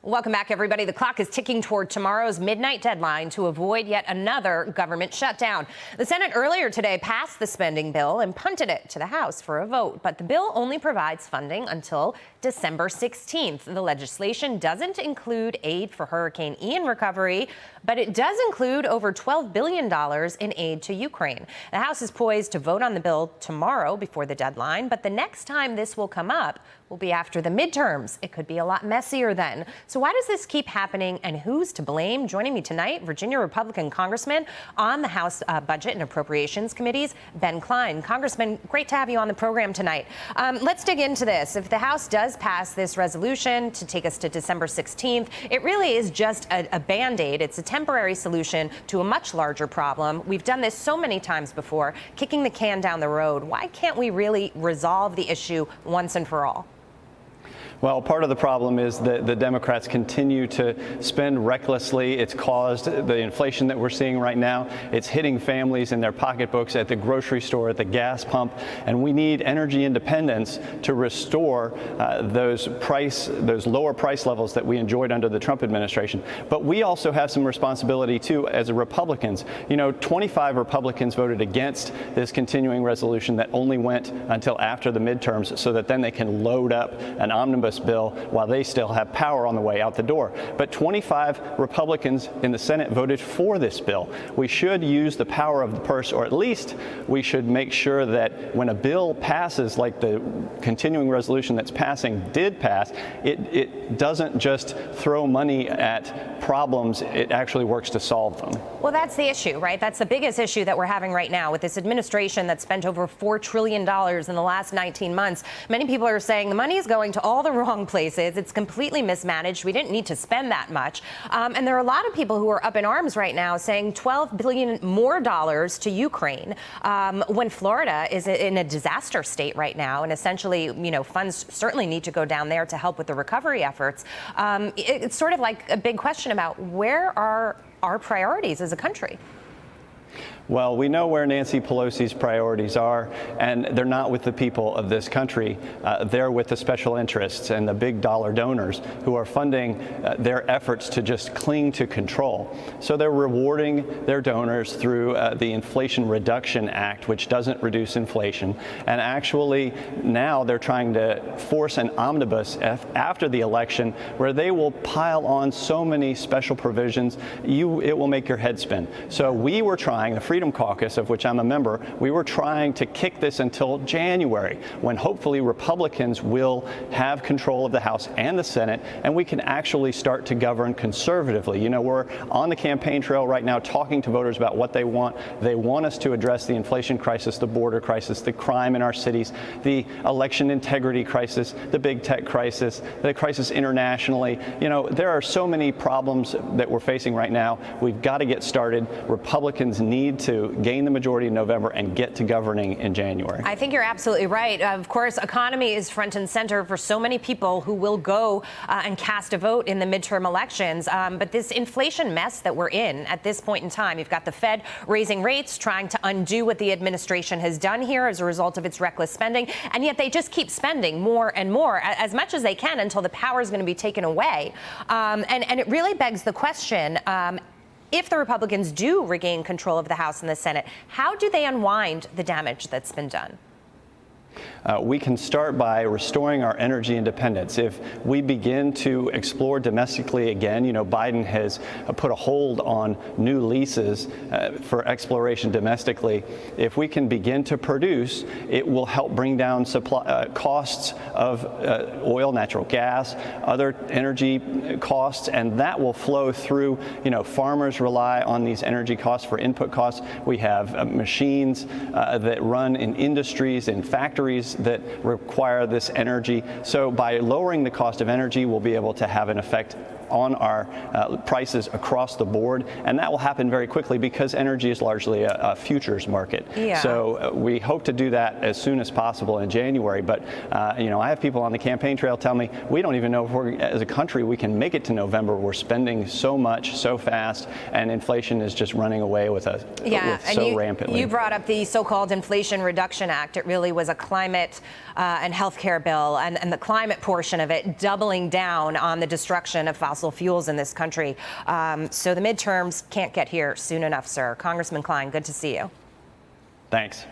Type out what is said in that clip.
Welcome back, everybody. The clock is ticking toward tomorrow's midnight deadline to avoid yet another government shutdown. The Senate earlier today passed the spending bill and punted it to the House for a vote. But the bill only provides funding until December 16th. The legislation doesn't include aid for Hurricane Ian recovery, but it does include over $12 billion in aid to Ukraine. The House is poised to vote on the bill tomorrow before the deadline, but the next time this will come up will be after the midterms. It could be a lot messier then. So why does this keep happening, and who's to blame? Joining me tonight, Virginia Republican Congressman on the House Budget and Appropriations Committees, Ben Cline. Congressman, great to have you on the program tonight. Let's dig into this. If the House does pass this resolution to take us to December 16th, it really is just a Band-Aid. It's a temporary solution to a much larger problem. We've done this so many times before, kicking the can down the road. Why can't we really resolve the issue once and for all? Well, part of the problem is that the Democrats continue to spend recklessly. It's caused the inflation that we're seeing right now. It's hitting families in their pocketbooks at the grocery store, at the gas pump, and we need energy independence to restore those lower price levels that we enjoyed under the Trump administration. But we also have some responsibility too as Republicans. You know, 25 Republicans voted against this continuing resolution that only went until after the midterms, so that then they can load up an omnibus bill while they still have power on the way out the door. But 25 Republicans in the Senate voted for this bill. We should use the power of the purse, or at least we should make sure that when a bill passes, like the continuing resolution that's passing did pass, it doesn't just throw money at problems, it actually works to solve them. Well, that's the issue, right? That's the biggest issue that we're having right now with this administration that spent over $4 trillion in the last 19 months. Many people are saying the money is going to all the wrong places. It's completely mismanaged. We didn't need to spend that much. And there are a lot of people who are up in arms right now saying $12 billion more dollars to Ukraine when Florida is in a disaster state right now. And essentially, you know, funds certainly need to go down there to help with the recovery efforts. It's sort of like a big question about where are our priorities as a country. Well, we know where Nancy Pelosi's priorities are, and they're not with the people of this country. They're with the special interests and the big dollar donors who are funding their efforts to just cling to control. So they're rewarding their donors through the Inflation Reduction Act, which doesn't reduce inflation. And actually, now they're trying to force an omnibus after the election where they will pile on so many special provisions, it will make your head spin. So we were trying, the Freedom Caucus, of which I'm a member, we were trying to kick this until January, when hopefully Republicans will have control of the House and the Senate, and we can actually start to govern conservatively. You know, we're on the campaign trail right now talking to voters about what they want. They want us to address the inflation crisis, the border crisis, the crime in our cities, the election integrity crisis, the big tech crisis, the crisis internationally. You know, there are so many problems that we're facing right now. We've got to get started. Republicans need to gain the majority in November and get to governing in January. I think you're absolutely right. Of course, economy is front and center for so many people who will go and cast a vote in the midterm elections. But this inflation mess that we're in at this point in time, you've got the Fed raising rates, trying to undo what the administration has done here as a result of its reckless spending. And yet they just keep spending more and more, as much as they can, until the power is going to be taken away. And it really begs the question, if the Republicans do regain control of the House and the Senate, how do they unwind the damage that's been done? We can start by restoring our energy independence. If we begin to explore domestically again, you know, Biden has put a hold on new leases for exploration domestically. If we can begin to produce, it will help bring down costs of oil, natural gas, other energy costs, and that will flow through. You know, farmers rely on these energy costs for input costs. We have machines that run in industries, in factories that require this energy. So by lowering the cost of energy, we'll be able to have an effect on our prices across the board, and that will happen very quickly because energy is largely a futures market. Yeah. So we hope to do that as soon as possible in January. But you know, I have people on the campaign trail tell me we don't even know if we're, as a country, we can make it to November. We're spending so much, so fast, and inflation is just running away with us. Yeah, so rampantly. You brought up the so-called Inflation Reduction Act. It really was a climate and healthcare bill and the climate portion of it doubling down on the destruction of fossil fuels in this country. So the midterms can't get here soon enough, sir. Congressman Cline, good to see you. Thanks.